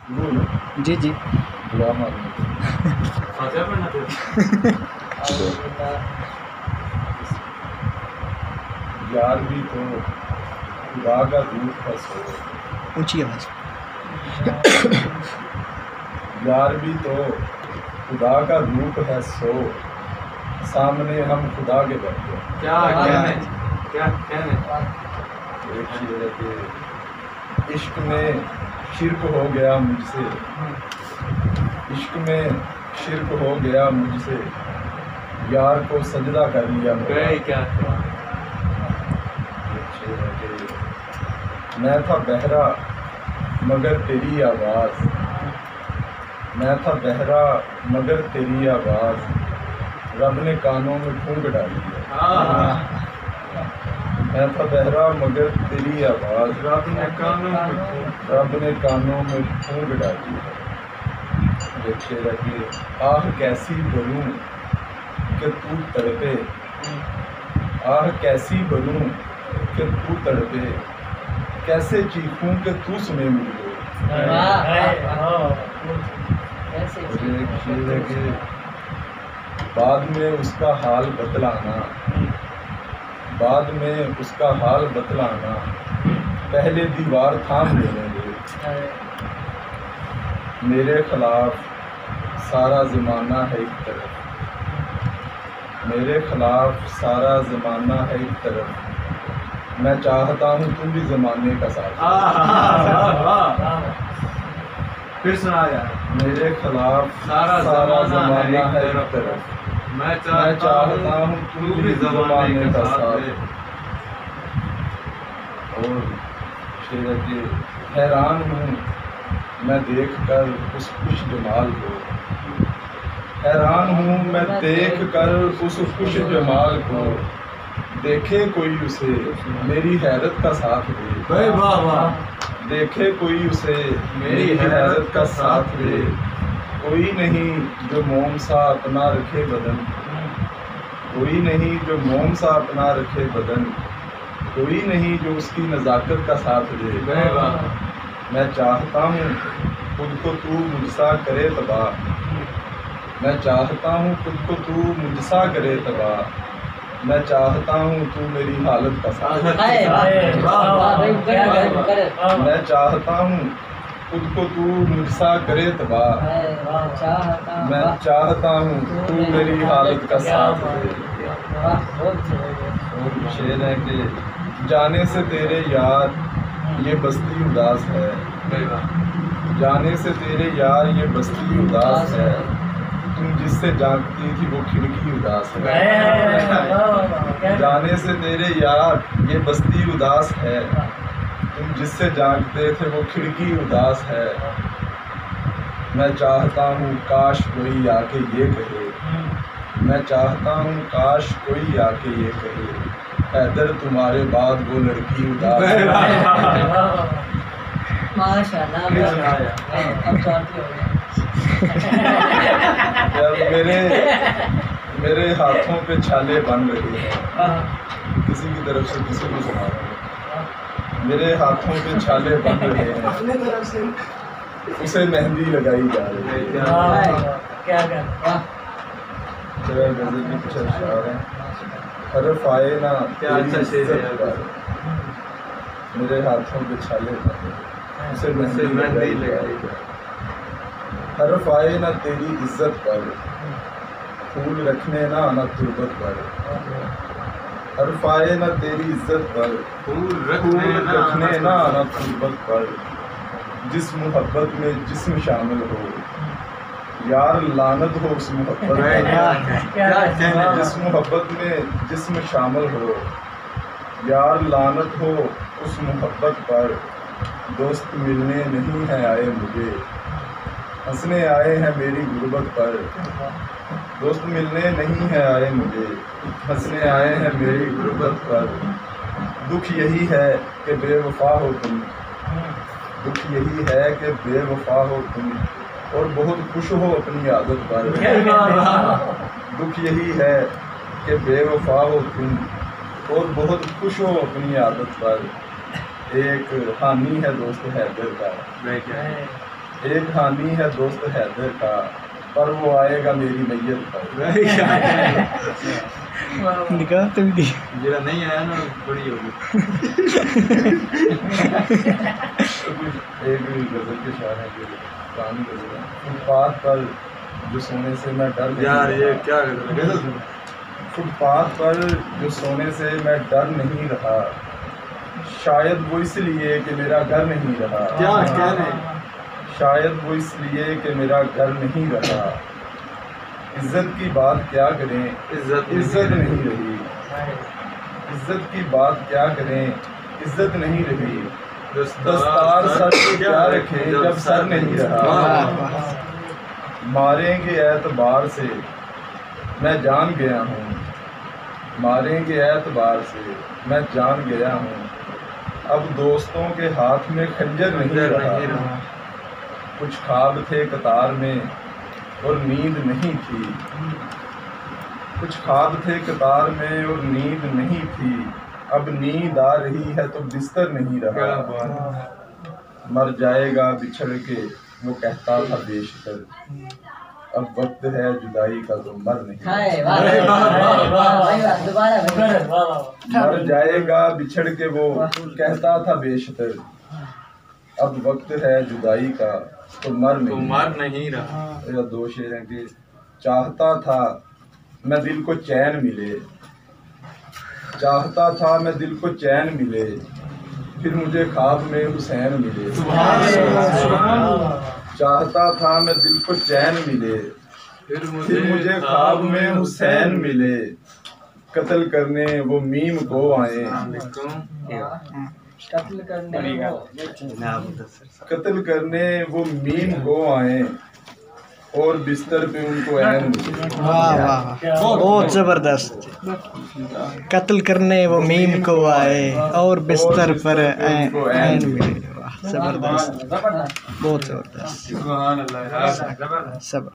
جی جی یار بھی تو خدا کا روپ ہے سو، اونچی آواز. یار بھی تو خدا کا روپ ہے سو، سامنے ہم خدا کے بیٹھے. کیا کہنے ایک شعر ہے کہ عشق میں شرک ہو گیا مجھ سے، عشق میں شرک ہو گیا مجھ سے، یار کو سجدہ کر لیا میں. کیا ایک شعر ہے کہ میں تھا بہرا مگر تیری آواز، میں تھا بہرا مگر تیری آواز، رب نے کانوں میں پھونک ڈالی ہے. میں تھا بہرا مگر تیری آواز، رب نے کانوں میں پھونک ڈالی ہے. دیکھے رکھیے آہ کیسی بنوں کہ تو تڑپے، آہ کیسی بنوں کہ تو تڑپے، کیسے چیخوں کہ تو سنے مجھے. ایک شعر ہے کہ بعد میں اس کا حال بتلانا، بعد میں اس کا حال بتلانا، پہلے دیوار تھام لینے دے. میرے خلاف سارا زمانہ ہے ایک طرف، میرے خلاف سارا زمانہ ہے ایک طرف، میں چاہتا ہوں تم بھی زمانے کا ساتھ. پھر سنا جائے. میرے خلاف سارا زمانہ ہے ایک طرف، میں چاہتا ہوں تم بھی زمانے کا ساتھ. اور شعر ہے کہ حیران ہوں میں دیکھ کر اس خوش جمال کو، حیران ہوں میں دیکھ کر اس خوش جمال کو، دیکھے کوئی اسے میری حیرت کا ساتھ دے. دیکھے کوئی اسے میری حیرت کا ساتھ دے، کوئی نہیں جو موم سا اپنا رکھے بدن، کوئی نہیں جو موم سا اپنا رکھے بدن، کوئی نہیں جو اس کی نزاکت کا ساتھ دے. میں چاہتا ہوں خود کو تو مجھ سا کرے تباہ، میں چاہتا ہوں خود کو تو مجھ سا کرے تباہ، میں چاہتا ہوں تو میری حالت کا ساتھ دے. میں چاہتا ہوں خود کو تو مجھ سا کرے تباہ، میں چاہتا ہوں تو میری حالت کا ساتھ دے. اور شعر ہے کہ جانے سے تیرے یار یہ بستی اداس ہے، جانے سے تیرے یار یہ بستی اداس ہے، تم جس سے جانتی تھی وہ کھڑکی اداس ہے. جانے سے تیرے یار یہ بستی اداس ہے، تم جس سے جانتے تھے وہ کھڑکی اداس ہے. میں چاہتا ہوں کاش کوئی آ کے یہ کہے، میں چاہتا ہوں کاش کوئی آ کے یہ کہے، حیدر تمہارے بعد وہ لڑکی اداس ہے. میرے ہاتھوں پہ چھالے بن رہے ہیں، کسی کی طرف سے کسی کو سنا رہا ہوں. میرے ہاتھوں پہ چھالے بن رہے ہیں، اسے مہندی لگائی جا رہی ہے. غزل کی کچھ اشعار ہیں. حرف آئے نہ تیری عزت پر، میرے ہاتھوں پہ چھالے بن رہے ہیں، اسے مہندی لگائی جا. حرف آئے نہ تیری عزت پر، پھول رکھنے نہ آنا تربت پر. حرف آئے نہ تیری عزت پر، پھول رکھنے نہ آنا تربت پر. جس محبت میں جسم شامل ہو، یار لعنت ہو اس محبت پر. جس محبت میں جسم شامل ہو، یار لعنت ہو اس محبت پر. دوست ملنے نہیں ہے آئے مجھے، ہنسنے آئے ہیں میری غربت پر. دوست ملنے نہیں ہے آئے مجھے، ہنسنے آئے ہیں میری غربت پر. دکھ یہی ہے کہ بے وفا ہو تم، دکھ یہی ہے کہ بے وفا ہو تم، اور بہت خوش ہو اپنی عادت پر. دکھ یہی ہے کہ بے وفا ہو تم، اور بہت خوش ہو اپنی عادت پر. ایک حامی ہے دوست حیدر کا، ایک حامی ہے دوست حیدر کا، پر وہ آئے گا میری میت پر۔ نکاح تو بھی جڑا نہیں آیا نا بڑی ہوگی۔ ایک غزل کے شاعر ہیں جو پرانی غزل ہے، فٹ پاتھ پر جو سونے سے میں ڈر نہیں یار یہ رہا، کیا غزل سنا؟ فٹ پاتھ پر جو سونے سے میں ڈر نہیں رہا، شاید وہ اس لیے کہ میرا گھر نہیں رہا، کیا کہنے؟ شاید وہ اس لیے کہ میرا گھر نہیں رہا، عزت کی بات کیا کریں عزت نہیں رہی، عزت کی بات کیا کریں عزت نہیں رہی، دستار سر پہ کیا رکھیں جب سر نہیں رہا، ماریں گے اعتبار سے میں جان گیا ہوں، ماریں گے اعتبار سے میں جان گیا ہوں، اب دوستوں کے ہاتھ میں خنجر نہیں رہا، کچھ خواب تھے قطار میں اور نیند نہیں تھی، کچھ خواب تھے قطار میں اور نیند نہیں تھی، اب نیند آ رہی ہے تو بستر نہیں رہا، مر جائے گا بچھڑ کے وہ کہتا تھا بیشتر، اب وقت ہے جدائی کا تو مر نہیں، مر جائے گا بچھڑ کے وہ کہتا تھا بیشتر، اب وقت ہے جدائی کا تو مر نہیں رہا۔ یا دو شعر ہیں کہ چاہتا تھا میں دل کو چین ملے، چاہتا تھا میں دل کو چین ملے، پھر مجھے خواب میں حسین ملے، چاہتا تھا میں دل کو چین ملے، پھر مجھے خواب میں حسین ملے، قتل کرنے وہ میم کو آئیں، قتل کرنے وہ میم کو آئیں، اور بستر پہ ان کو عین ملے۔ واہ واہ بہت زبردست، قتل کرنے وہ میم کو آئے اور بستر پر عین ملے، واہ زبردست، بہت زبردست، سبحان اللہ، صبر۔